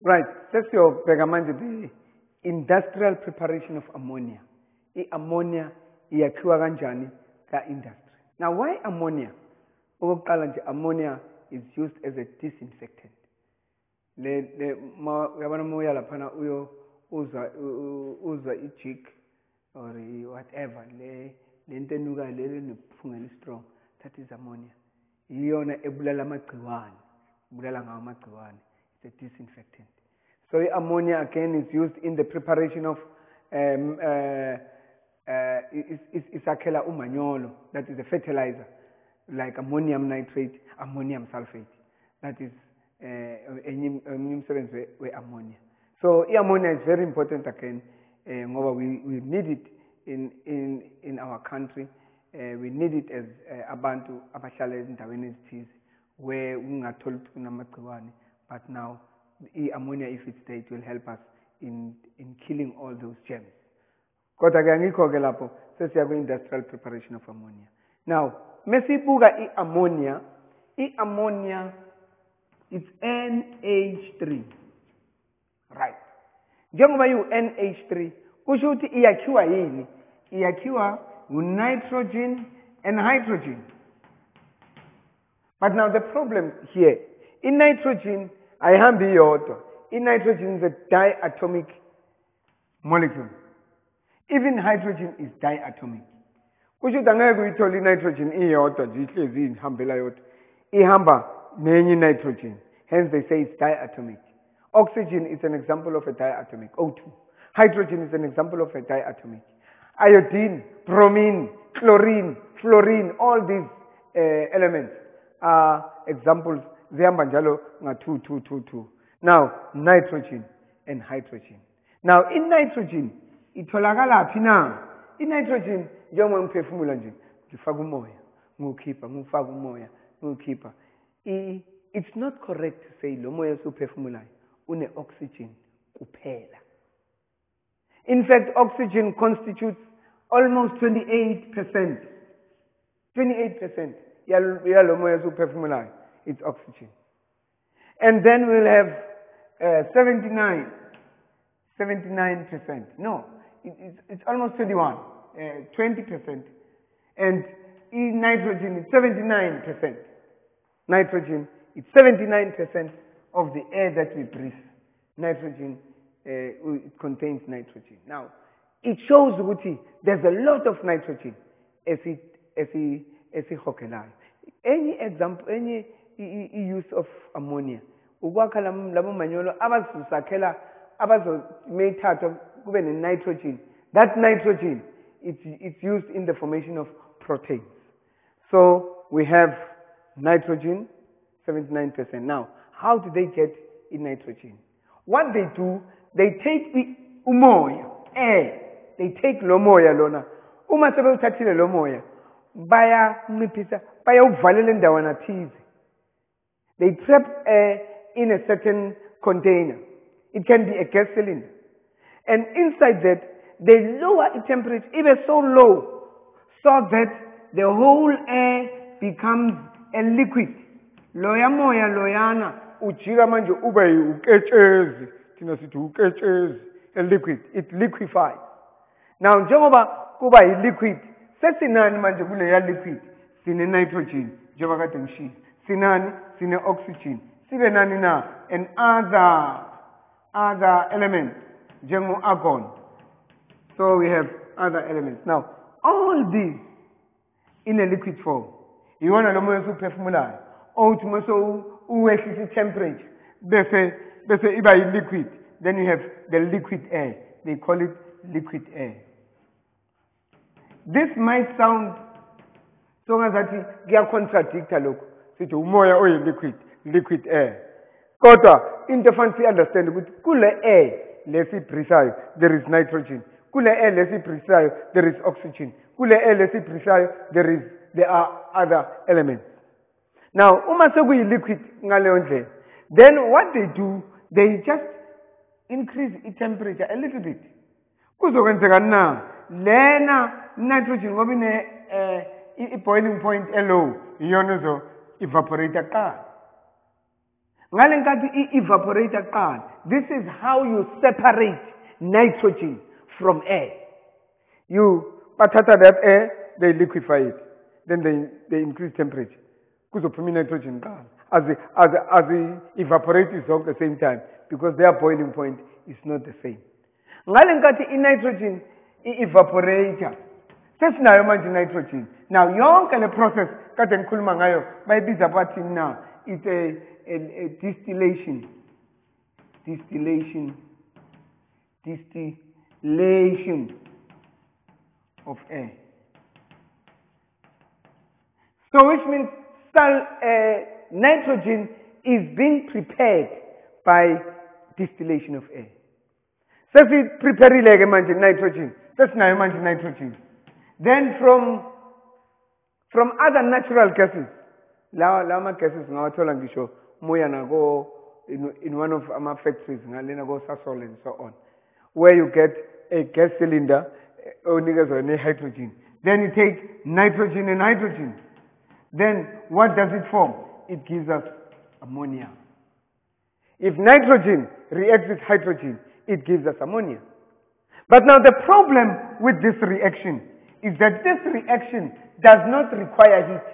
Right, sesiyobheka manje the industrial preparation of ammonia. I-ammonia iyakhiwa kanjani ka-industry. Now why ammonia? Okokuqala nje, ammonia is used as a disinfectant. Uyabona uma uya laphana uzwa ijik or whatever, le nto enukayo le nephungela strong, that is ammonia. Iyona ebulala amagciwane, ebulala ngawo amagciwane. It's a disinfectant. So ammonia again is used in the preparation of isakhela umanyolo, that is a fertilizer, like ammonium nitrate, ammonium sulfate. That is umsebenzi we-ammonia. So ammonia is very important again, ngoba we need it in our country. We need it as abantu abahlala ezindaweni ezithize where ungatholi kunamagciwane. But now, ammonia, if it's there, it will help us in killing all those germs. Kodwa ke angikho ke lapho sesiya ku-industrial preparation of ammonia. Now, mesibuka i-ammonia, it's NH3. Right. Njengoba NH3, kusho ukuthi iyakhiwa yini? Iyakhiwa nitrogen and hydrogen. But now the problem here, in nitrogen, ayihambi iyodwa. In nitrogen is a diatomic molecule. Even hydrogen is diatomic. Kusho ukuthi angeke uyithole i-nitrogen iyodwa nje ihlezi ihambela yodwa. Ihamba nenye nitrogen. Hence they say it's diatomic. Oxygen is an example of a diatomic, O2. Hydrogen is an example of a diatomic. Iodine, bromine, chlorine, fluorine, all these elements are examples. Zihamba njalo nga 2, 2, 2, 2. Now, nitrogen and hydrogen. Now, in nitrogen, itholakala phi na? In nitrogen, njengoba ngiphefumula nje, ngifaka umoya, ngiwukhipha, ngifaka umoya, ngiwukhipha. It's not correct to say lo moya esiwuphefumulayo une-oxygen kuphela. In fact, oxygen constitutes almost 28%. 28% yalo moya esiwuphefumulayo. It's oxygen. And then we'll have 79%. No, it's almost 21, 20%. And in nitrogen, it's 79%. Nitrogen, it's 79% of the air that we breathe. Nitrogen, it contains nitrogen. Now, it shows that there's a lot of nitrogen as any example, any use of ammonia. Ukwakha labo manyolo abazosakhela abazomethata kube nitrogen. That nitrogen it's used in the formation of proteins. So we have nitrogen 79%. Now, how do they get in nitrogen? What they do, they take the umoya, air. They take lo moya lona. Uma sebewuthathile lo moya, bayanciphisa, bayawuvalela endawana thize. They trap air in a certain container. It can be a gas cylinder. And inside that, they lower the temperature even so low, so that the whole air becomes a liquid. Loya moya loyana, ujika manje ube uketshezi. Thina sithi uketshezi, a liquid. It liquefies. Now, njengoba kuba liquid, sesinani manje kuleya liquid? Sine nitrogen, njengoba kade ngishilo. Sinani? Sine oxygen. Sibe nani na? And other elements, njengo argon. So we have other elements. Now, all these in a liquid form. You want to know more superfumulayo. Ultimately, uwehlisa temperature. Bese iba liquid. Then you have the liquid air. They call it liquid air. This might sound so ngazathi kuyacontradicta lokho. Sithi umoya liquid air. Kodwa into fancy understand ukuthi kule air lesibreathayo there is nitrogen. Kule air lesibreathayo there is oxygen. Kule air lesibreathayo there are other elements. Now, uma sekuyi liquid ngaleyo ndlela, then what they do, they just increase the temperature a little bit. Kuzokwenzeka na lena nitrogen ngoba ine boiling point low iyona zo evaporate kuqala. Ngale nkathi evaporate kuqala, this is how you separate nitrogen from air. You bathatha that air, they liquefy it, then they increase temperature. Kuzophuma nitrogen kuqala. As the evaporate is all at the same time, because their boiling point is not the same. Ngale nkathi nitrogen evaporator, sesinayo manje nitrogen. Now yonke le process kade ngikhuluma ngayo bayibiza bathi now it's a distillation of air. So which means nitrogen is being prepared by distillation of air. Sesi prepare leke manje nitrogen. Sesinayo manje nitrogen. Then from other natural gases, lama gases ngawathola ngisho moya nako in one of our factories ngalena go Sasol and so on, where you get a gas cylinder onikezwa ne hydrogen. Then you take nitrogen and hydrogen. Then what does it form? It gives us ammonia. If nitrogen reacts with hydrogen, it gives us ammonia. But now the problem with this reaction is that this reaction does not require heat.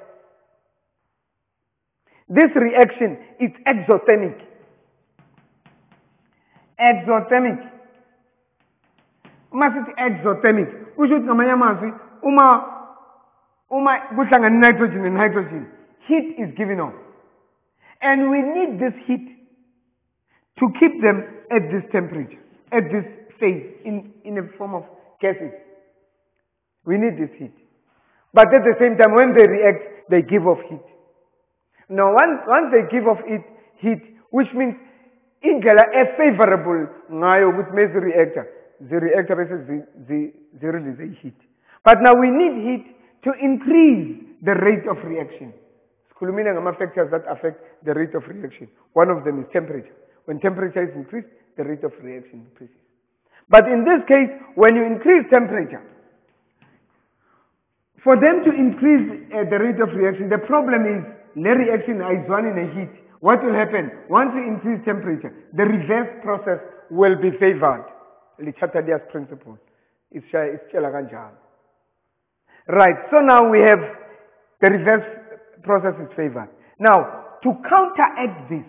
This reaction is exothermic. Exothermic. Uma sithi exothermic, kusho ukuthi ngamanye amazwi uma kuhlangana nitrogen and hydrogen, heat is given off. And we need this heat to keep them at this temperature, at this phase, in a form of gases. We need this heat. But at the same time, when they react, they give off heat. Now, once they give off heat, which means indlela favorable ngayo with the reactor they release heat. But now we need heat to increase the rate of reaction. Sikhulumile ngama factors that affect the rate of reaction. One of them is temperature. When temperature is increased, the rate of reaction increases. But in this case, when you increase temperature, for them to increase the rate of reaction, the problem is the reaction is one in a heat. What will happen? Once you increase temperature, the reverse process will be favored. Lichata's principle. It's right. So now we have the reverse process is favored. Now, to counteract this,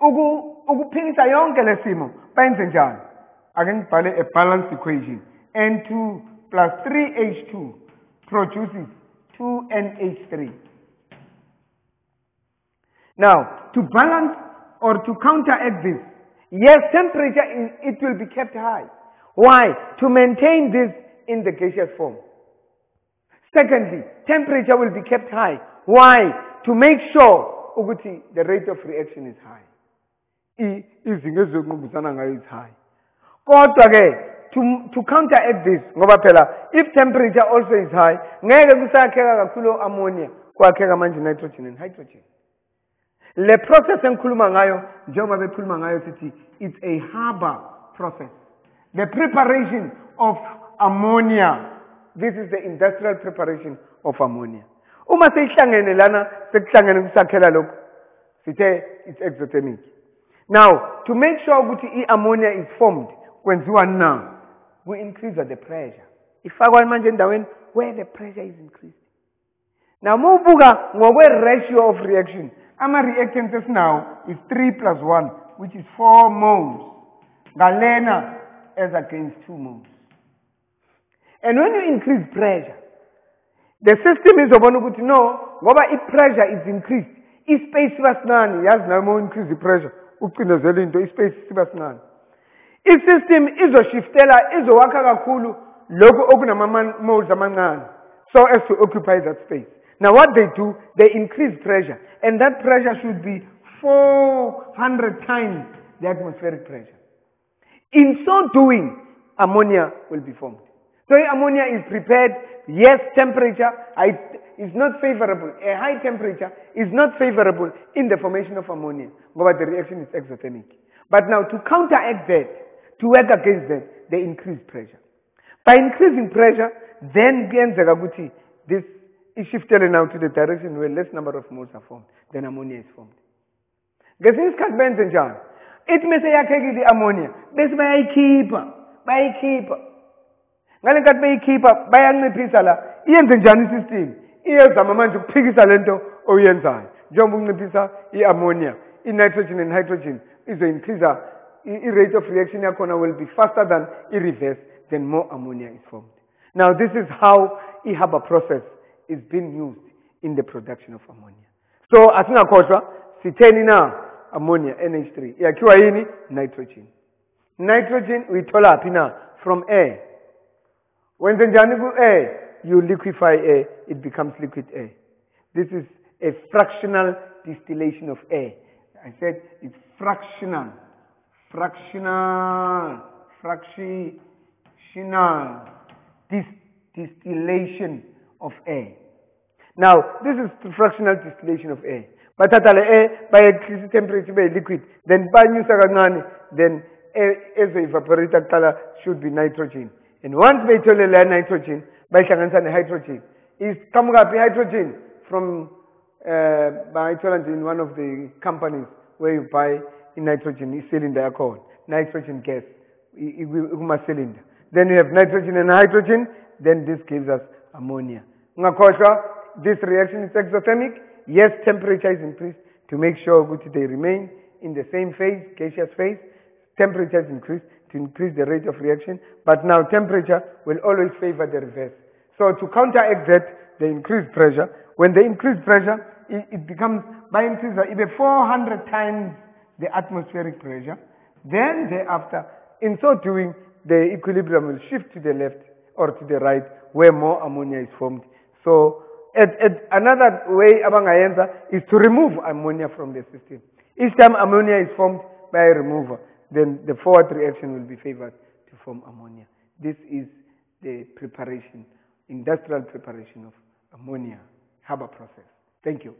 ukuphilisa yonke lesimo benze njani? Ake ngibhale a balanced equation. N2 plus 3H2 produces 2NH3. Now, to balance or to counteract this, yes, temperature it will be kept high. Why? To maintain this in the gaseous form. Secondly, temperature will be kept high. Why? To make sure the rate of reaction is high. Izinto ezizokumbusana ngayo is high. Kodwa ke to counteract this, ngoba phela if temperature also is high, ngeke kusakheka kakhulu ammonia, kwakheka manje nitrogen and hydrogen. Le process engikhuluma ngayo njengoba bekhuluma ngayo sithi it's a Haber process. The preparation of ammonia. This is the industrial preparation of ammonia. Uma seyihlangene lana sekuhlangene kusakhela lokho sithe it's exothermic. Now, to make sure ukuthi ammonia is formed, kwenziwa now, we increase the pressure. Ifakwa manje endaweni where the pressure is increased. Now, mubuka ngokwe ratio of reaction. Ama reactants now is 3 plus 1, which is 4 moles. Galena as against 2 moles. And when you increase pressure, the system is obona ukuthi no, ngoba pressure is increased. Space siba sincane, yazi nayo uma increase the pressure, ucindezela into space siba sincane. System izoshiftela izowakha kakhulu lokho okunama moles amancane so as to occupy that space. Now what they do, they increase pressure, and that pressure should be 400 times the atmospheric pressure. In so doing, ammonia will be formed. So ammonia is prepared. Yes, temperature is not favorable. A high temperature is not favorable in the formation of ammonia, but the reaction is exothermic. But now to counteract that, to work against that, they increase pressure. By increasing pressure, then this is shifted now to the direction where less number of moles are formed. Then ammonia is formed. Ngesinye isikhathi benze njani? Ithi mase yakhekile i-ammonia, bese bayayikhipha. Ngale nkathi beyikhipha, bayanciphisa la. Iyenze njani i-system? Iyezama manje ukuphikisa lento oyenzayo. Njengoba unciphisa i-ammonia, i-nitrogen and hydrogen izo-increase i-rate of reaction yakhona will be faster than i-reverse, then more ammonia is formed. Now this is how i-Haber process is being used in the production of ammonia. So asingakhohlwa sitheni na ammonia NH3 yakhiwa yini? Nitrogen. Nitrogen uyithola phi na? From air. Wenze njani ku-air? You liquefy air, it becomes liquid air. This is a fractional distillation of air. I said it's fractional distillation of air. Now, this is the fractional distillation of air. But at air, by increasing temperature, by liquid, then by new sagangani, then as the evaporator color should be nitrogen. And once by tolerate nitrogen, by hydrogen, is coming up hydrogen from by in one of the companies where you buy in nitrogen cylinder alcohol, nitrogen gas, cylinder. Then you have nitrogen and hydrogen, then this gives us ammonia. This reaction is exothermic. Yes, temperature is increased to make sure they remain in the same phase, gaseous phase. Temperature is increased to increase the rate of reaction, but now temperature will always favor the reverse. So to counteract that, they increase pressure. When they increase pressure, it becomes, by increase, even 400 times the atmospheric pressure. Then thereafter, in so doing, the equilibrium will shift to the left or to the right, where more ammonia is formed. So another way abangayenza is to remove ammonia from the system. Each time ammonia is formed by a remover, then the forward reaction will be favored to form ammonia. This is the preparation, industrial preparation of ammonia, Haber process. Thank you.